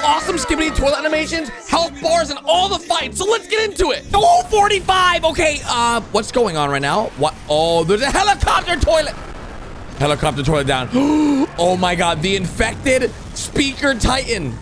awesome Skibidi toilet animations, health bars, and all the fights. So let's get into it. Oh, 45. Okay, what's going on right now? What? Oh, there's a helicopter toilet. Helicopter toilet down. Oh my God, the infected speaker titan.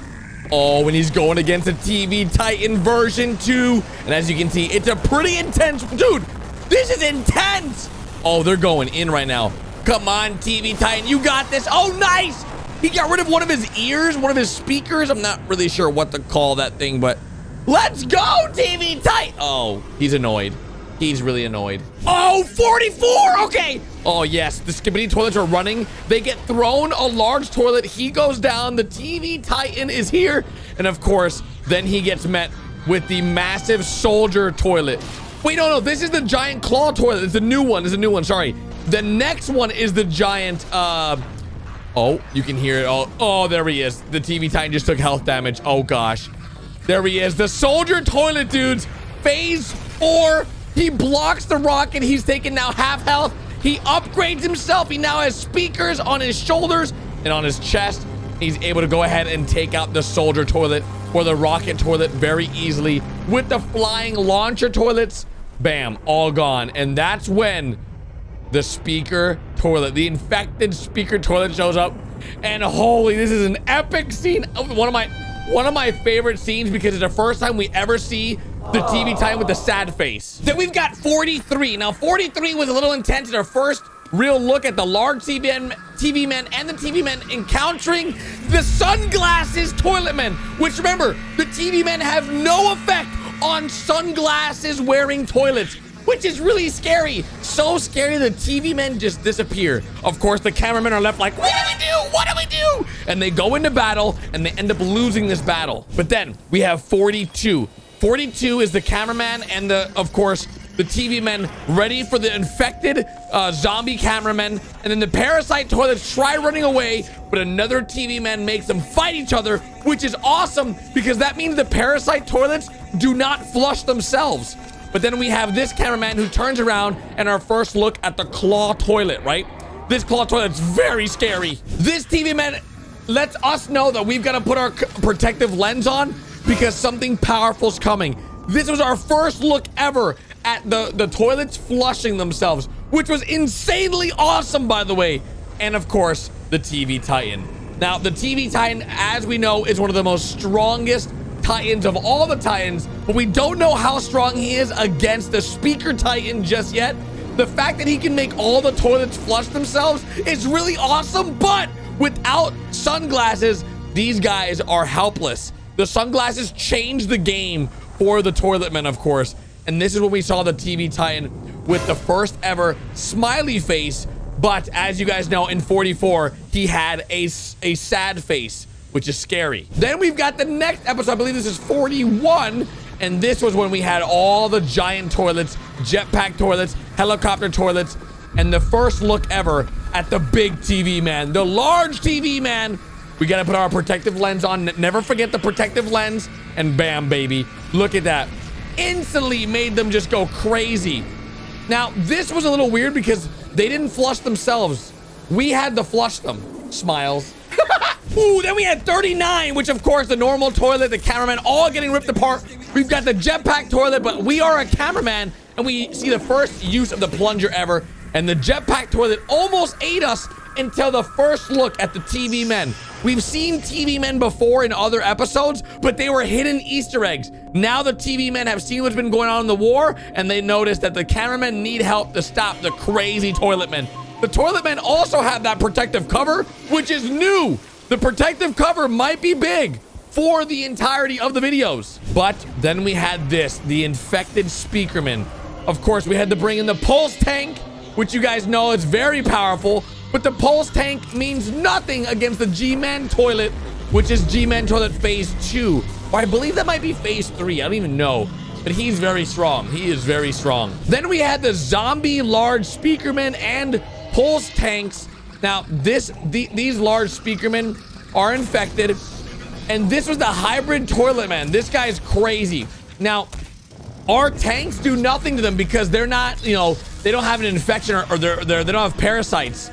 Oh, and he's going against the TV Titan version 2. And as you can see, it's a pretty intense, dude, this is intense. Oh, they're going in right now. Come on, TV Titan, you got this. Oh, nice. He got rid of one of his ears, one of his speakers. I'm not really sure what to call that thing, but let's go, TV Titan. Oh, he's annoyed. He's really annoyed. Oh, 44. Okay. Oh, yes. The Skibidi toilets are running. They get thrown a large toilet. He goes down. The TV Titan is here. And of course, then he gets met with the massive soldier toilet. Wait, no. This is the giant claw toilet. It's a new one. It's a new one. Sorry. The next one is the giant, oh, you can hear it all. Oh, there he is. The TV Titan just took health damage. Oh, gosh. There he is. The soldier toilet, dudes. Phase 4. He blocks the rocket. He's taking now half health. He upgrades himself. He now has speakers on his shoulders and on his chest. He's able to go ahead and take out the soldier toilet or the rocket toilet very easily with the flying launcher toilets. Bam, all gone. And that's when the speaker toilet, the infected speaker toilet shows up. And holy, this is an epic scene. One of my favorite scenes because it's the first time we ever see the TV Titan with the sad face. Then we've got 43. Now, 43 was a little intense in our first real look at the large TV men and the TV men encountering the sunglasses toilet men, which remember, the TV men have no effect on sunglasses wearing toilets, which is really scary. So scary, the TV men just disappear. Of course, the cameramen are left like, what do we do? What do we do? And they go into battle and they end up losing this battle. But then we have 42. 42 is the cameraman and of course, the TV men ready for the infected zombie cameramen. And then the parasite toilets try running away, but another TV man makes them fight each other, which is awesome because that means the parasite toilets do not flush themselves. But then we have this cameraman who turns around and our first look at the claw toilet, right? This claw toilet's very scary. This TV man lets us know that we've got to put our protective lens on because something powerful's coming. This was our first look ever at the toilets flushing themselves, which was insanely awesome, by the way. And of course, the TV Titan. Now, the TV Titan, as we know, is one of the most strongest Titans of all the Titans, but we don't know how strong he is against the speaker Titan just yet. The fact that he can make all the toilets flush themselves is really awesome, but without sunglasses, these guys are helpless. The sunglasses changed the game for the toilet men, of course. And this is when we saw the TV Titan with the first ever smiley face. But as you guys know, in 44, he had a sad face, which is scary. Then we've got the next episode. I believe this is 41. And this was when we had all the giant toilets, jetpack toilets, helicopter toilets, and the first look ever at the big TV man, the large TV man. We got to put our protective lens on. Never forget the protective lens. And bam, baby. Look at that. Instantly made them just go crazy. Now, this was a little weird because they didn't flush themselves. We had to flush them. Smiles. Ooh, then we had 39, which of course the normal toilet, the cameraman, all getting ripped apart. We've got the jetpack toilet, but we are a cameraman and we see the first use of the plunger ever. And the jetpack toilet almost ate us until the first look at the TV men. We've seen TV men before in other episodes, but they were hidden Easter eggs. Now the TV men have seen what's been going on in the war, and they noticed that the cameramen need help to stop the crazy toilet men. The toilet men also have that protective cover, which is new. The protective cover might be big for the entirety of the videos. But then we had this, the infected speakerman. Of course, we had to bring in the pulse tank, which you guys know is very powerful. But the pulse tank means nothing against the G-Man toilet, which is G-Man toilet phase 2. Or I believe that might be phase 3. I don't even know. But he's very strong. He is very strong. Then we had the zombie large speakermen and pulse tanks. Now, these large speakermen are infected. And this was the hybrid toilet man. This guy's crazy. Now, our tanks do nothing to them because they're not, you know, they don't have an infection or they don't have parasites.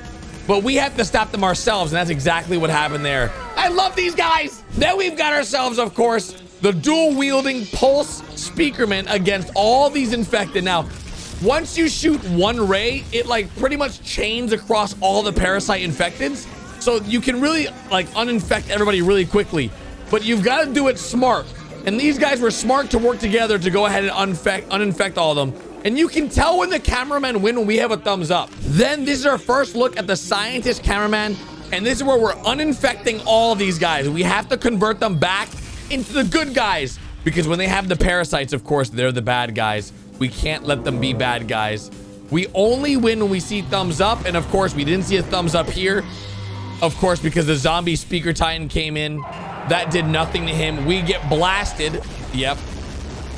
But we have to stop them ourselves, and that's exactly what happened there. I love these guys. Then we've got ourselves, of course, the dual-wielding pulse speakerman against all these infected. Now, once you shoot one ray, it like pretty much chains across all the parasite infecteds. So you can really like uninfect everybody really quickly. But you've got to do it smart. And these guys were smart to work together to go ahead and uninfect all of them. And you can tell when the cameramen win when we have a thumbs up. Then this is our first look at the scientist cameraman. And this is where we're uninfecting all these guys. We have to convert them back into the good guys. Because when they have the parasites, of course, they're the bad guys. We can't let them be bad guys. We only win when we see thumbs up. And of course, we didn't see a thumbs up here. Of course, because the zombie speaker titan came in. That did nothing to him. We get blasted. Yep.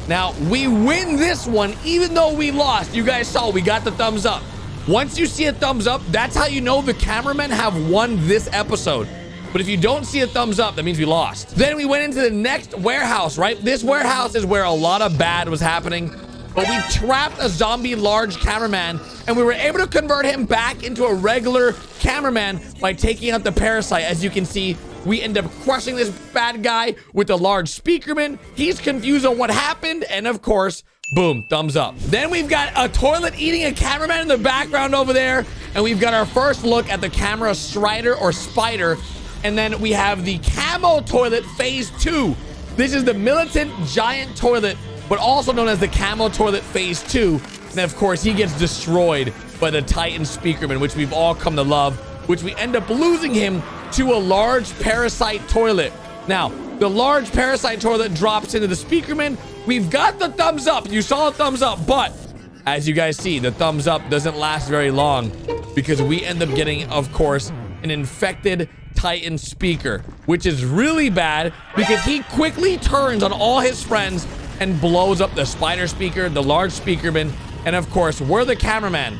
Now, we win this one, even though we lost. You guys saw we got the thumbs up. Once you see a thumbs up, that's how you know the cameramen have won this episode. But if you don't see a thumbs up, that means we lost. Then we went into the next warehouse, right? This warehouse is where a lot of bad was happening. But we trapped a zombie large cameraman, and we were able to convert him back into a regular cameraman by taking out the parasite. As you can see, we end up crushing this bad guy with the large speakerman. He's confused on what happened, and of course, boom, thumbs up. Then we've got a toilet eating a cameraman in the background over there, and we've got our first look at the camera strider or spider, and then we have the camo toilet phase 2. This is the militant giant toilet, but also known as the camo toilet phase 2. And of course, he gets destroyed by the Titan speakerman, which we've all come to love, which we end up losing him to a large parasite toilet. Now, the large parasite toilet drops into the speakerman. We've got the thumbs up. You saw the thumbs up, but as you guys see, the thumbs up doesn't last very long because we end up getting, of course, an infected Titan speaker, which is really bad because he quickly turns on all his friends and blows up the spider speaker, the large speakerman, and of course, we're the cameraman.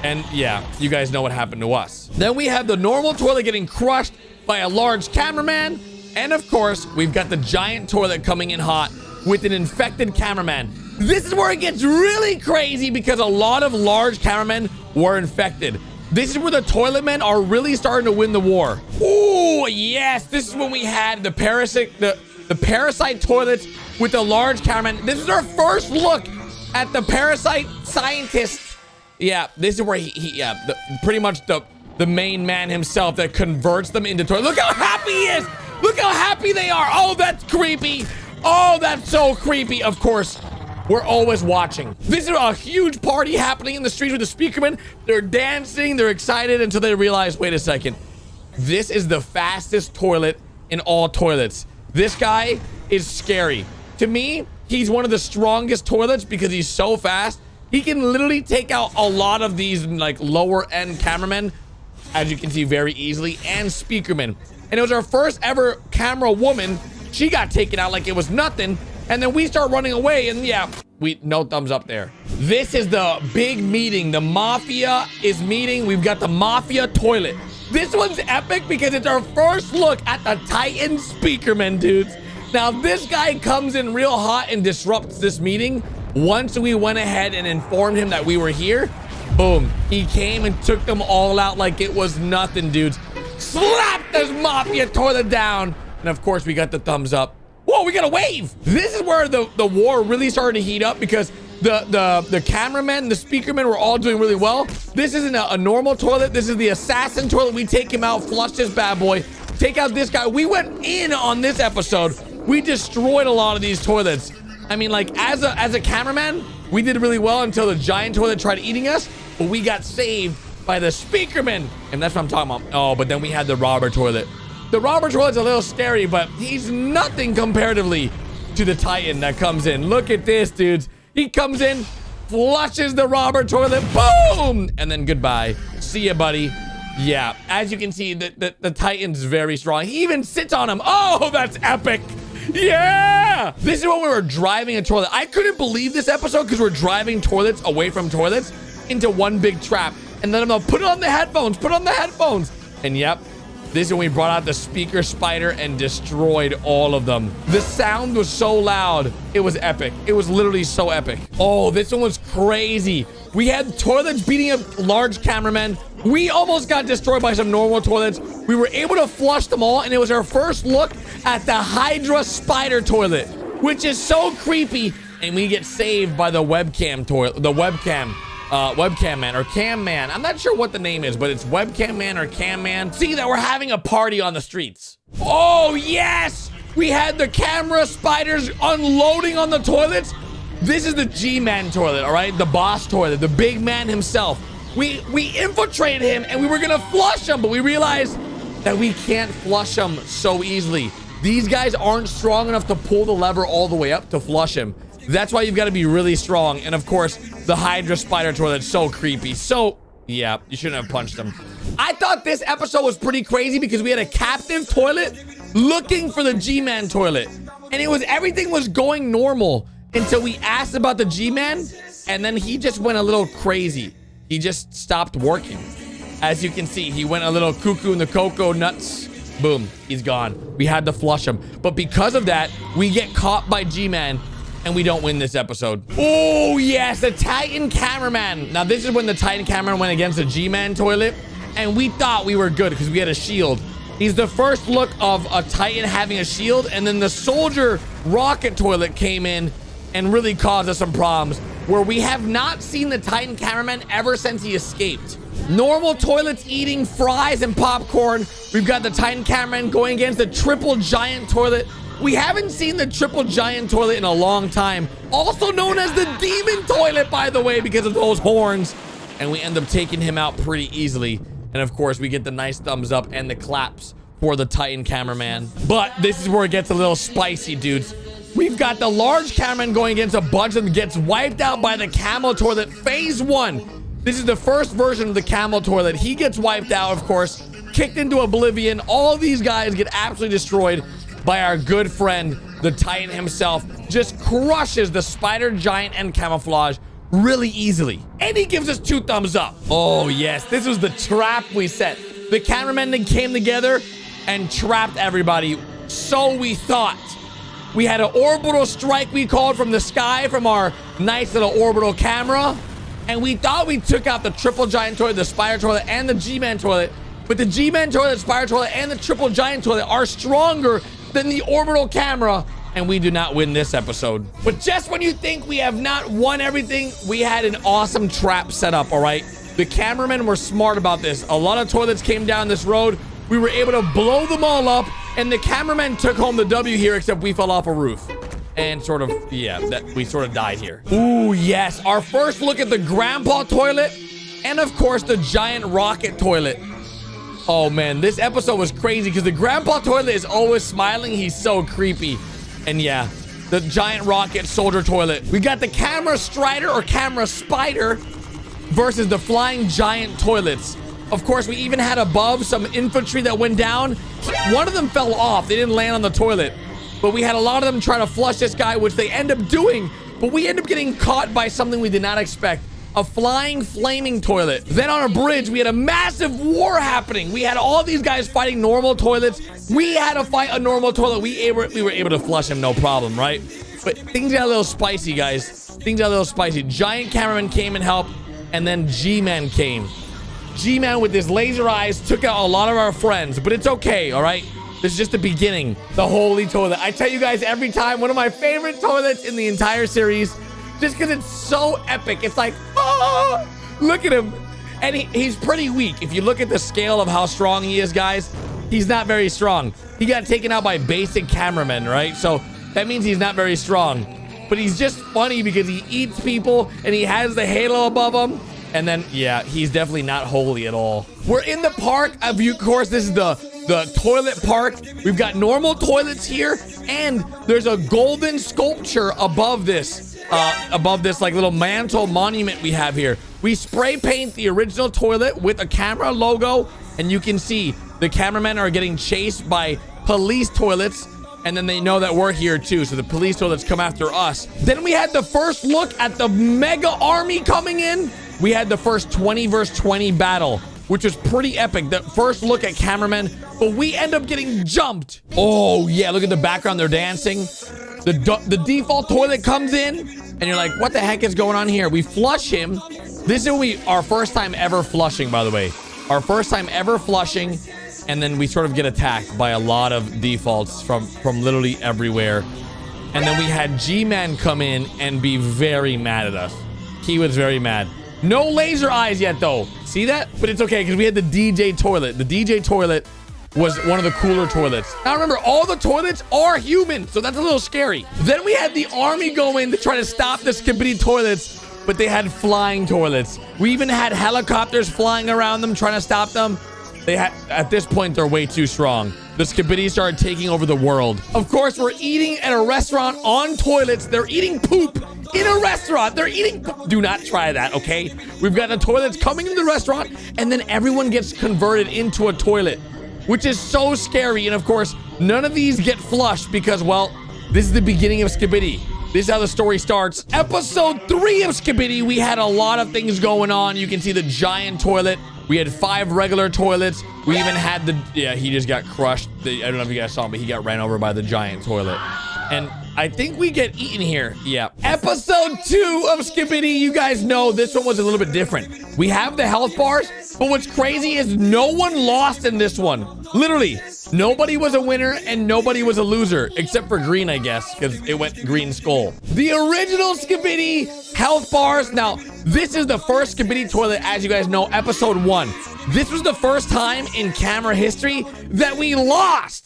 And yeah, you guys know what happened to us. Then we have the normal toilet getting crushed by a large cameraman. And of course, we've got the giant toilet coming in hot with an infected cameraman. This is where it gets really crazy because a lot of large cameramen were infected. This is where the toilet men are really starting to win the war. Oh, yes. This is when we had the parasite toilets with the large cameraman. This is our first look at the parasite scientist. Yeah, this is where pretty much the main man himself that converts them into toilets. Look how happy he is. Look how happy they are. Oh, that's creepy. Oh, that's so creepy. Of course, we're always watching. This is a huge party happening in the streets with the speakermen. They're dancing. They're excited until they realize, wait a second. This is the fastest toilet in all toilets. This guy is scary. To me, he's one of the strongest toilets because he's so fast. He can literally take out a lot of these like lower end cameramen, as you can see very easily, and speakermen. And it was our first ever camera woman. She got taken out like it was nothing. And then we start running away and yeah, no thumbs up there. This is the big meeting. The mafia is meeting. We've got the mafia toilet. This one's epic because it's our first look at the Titan speakerman, dudes. Now this guy comes in real hot and disrupts this meeting. Once we went ahead and informed him that we were here, boom, he came and took them all out like it was nothing, dudes. Slapped this mafia toilet down. And of course, we got the thumbs up. Whoa, we got a wave. This is where the war really started to heat up because the cameramen, the speakermen were all doing really well. This isn't a normal toilet. This is the assassin toilet. We take him out, flush this bad boy, take out this guy. We went in on this episode. We destroyed a lot of these toilets. I mean, like, as a cameraman, we did really well until the giant toilet tried eating us, but we got saved by the speakerman. And that's what I'm talking about. Oh, but then we had the robber toilet. The robber toilet's a little scary, but he's nothing comparatively to the Titan that comes in. Look at this, dudes. He comes in, flushes the robber toilet, boom! And then goodbye. See ya, buddy. Yeah, as you can see, the Titan's very strong. He even sits on him. Oh, that's epic. Yeah! This is when we were driving a toilet. I couldn't believe this episode because we're driving toilets away from toilets into one big trap. And then I'm gonna put it on the headphones, put on the headphones. And yep, this is when we brought out the speaker spider and destroyed all of them. The sound was so loud. It was epic. It was literally so epic. Oh, this one was crazy. We had toilets beating up large cameramen. We almost got destroyed by some normal toilets. We were able to flush them all, and it was our first look at the Hydra spider toilet, which is so creepy. And we get saved by the webcam toilet, the webcam man or cam man. I'm not sure what the name is, but it's webcam man or cam man. See that we're having a party on the streets. Oh yes, we had the camera spiders unloading on the toilets. This is the G-man toilet, all right? The boss toilet, the big man himself. We infiltrated him and we were gonna flush him, but we realized that we can't flush him so easily. These guys aren't strong enough to pull the lever all the way up to flush him. That's why you've got to be really strong. And of course, the Hydra spider toilet's so creepy. So, yeah, you shouldn't have punched him. I thought this episode was pretty crazy because we had a captive toilet looking for the G-man toilet. And everything was going normal until we asked about the G-man. And then he just went a little crazy. He just stopped working. As you can see, he went a little cuckoo in the cocoa nuts. Boom, he's gone. We had to flush him. But because of that, we get caught by G-man. And we don't win this episode. Oh, yes, the Titan cameraman. Now, this is when the Titan cameraman went against the G-man toilet. And we thought we were good because we had a shield. He's the first look of a Titan having a shield. And then the soldier rocket toilet came in and really caused us some problems. Where we have not seen the Titan cameraman ever since he escaped. Normal toilets eating fries and popcorn. We've got the Titan cameraman going against the triple giant toilet. We haven't seen the triple giant toilet in a long time. Also known as the demon toilet, by the way, because of those horns. And we end up taking him out pretty easily. And of course, we get the nice thumbs up and the claps for the Titan cameraman. But this is where it gets a little spicy, dudes. We've got the large cameraman going against a bunch of them, gets wiped out by the camel toilet. Phase 1. This is the first version of the camel toilet. He gets wiped out, of course, kicked into oblivion. All these guys get absolutely destroyed by our good friend, the Titan himself. Just crushes the spider giant and camouflage really easily. And he gives us 2 thumbs up. Oh, yes. This was the trap we set. The cameramen then came together and trapped everybody. So we thought. We had an orbital strike we called from the sky from our nice little orbital camera. And we thought we took out the triple giant toilet, the spider toilet, and the G-man toilet. But the G-man toilet, spider toilet, and the triple giant toilet are stronger than the orbital camera, and we do not win this episode. But just when you think we have not won everything, we had an awesome trap set up, all right? The cameramen were smart about this. A lot of toilets came down this road. We were able to blow them all up, and the cameramen took home the W here, except we fell off a roof. And sort of, yeah, we sort of died here. Ooh, yes, our first look at the grandpa toilet, and of course, the giant rocket toilet. Oh man, this episode was crazy because the grandpa toilet is always smiling. He's so creepy. And yeah, the giant rocket soldier toilet. We got the camera strider or camera spider versus the flying giant toilets. Of course, we even had above some infantry that went down. One of them fell off. They didn't land on the toilet. But we had a lot of them trying to flush this guy, which they end up doing. But we end up getting caught by something we did not expect. A flying flaming toilet. Then on a bridge, we had a massive war happening. We had all these guys fighting normal toilets. We had to fight a normal toilet. We were able to flush him, no problem, right? But things got a little spicy, guys. Things got a little spicy. Giant cameraman came and helped, and then G-man came. G-man with his laser eyes took out a lot of our friends, but it's okay, all right? This is just the beginning. The holy toilet. I tell you guys every time, one of my favorite toilets in the entire series. Just because it's so epic. It's like, oh, look at him. And he's pretty weak. If you look at the scale of how strong he is, guys, he's not very strong. He got taken out by basic cameramen, right? So that means he's not very strong. But he's just funny because he eats people and he has the halo above him. And then, yeah, he's definitely not holy at all. We're in the park. Of course, this is the toilet park. We've got normal toilets here. And there's a golden sculpture above this. Like little mantle monument we have here. We spray paint the original toilet with a camera logo, and you can see the cameramen are getting chased by police toilets, and then they know that we're here too, so the police toilets come after us. Then we had the first look at the mega army coming in. We had the first 20 versus 20 battle, which was pretty epic. The first look at cameramen, but we end up getting jumped. Oh yeah, look at the background, they're dancing. The default toilet comes in, and you're like, what the heck is going on here? We flush him. This is our first time ever flushing, by the way. Our first time ever flushing, and then we sort of get attacked by a lot of defaults from literally everywhere. And then we had G-Man come in and be very mad at us. He was very mad. No laser eyes yet, though. See that? But it's okay, because we had the DJ toilet. The DJ toilet was one of the cooler toilets. Now remember, all the toilets are human, so that's a little scary. Then we had the army go in to try to stop the Skibidi toilets, but they had flying toilets. We even had helicopters flying around them trying to stop them. They had, at this point, they're way too strong. The Skibidi started taking over the world. Of course, we're eating at a restaurant on toilets. They're eating poop in a restaurant. They're eating poop. Do not try that, okay? We've got the toilets coming into the restaurant, and then everyone gets converted into a toilet, which is so scary. And of course, none of these get flushed because, well, this is the beginning of Skibidi. This is how the story starts. Episode 3 of Skibidi, we had a lot of things going on. You can see the giant toilet. We had 5 regular toilets. We even had the... Yeah, he just got crushed. I don't know if you guys saw him, but he got ran over by the giant toilet. And I think we get eaten here. Yeah. Episode 2 of Skibidi. You guys know this one was a little bit different. We have the health bars, but what's crazy is no one lost in this one. Literally, nobody was a winner and nobody was a loser, except for Green, I guess, because it went Green Skull. The original Skibidi health bars. Now, this is the first Skibidi toilet, as you guys know, episode 1. This was the first time in camera history that we lost.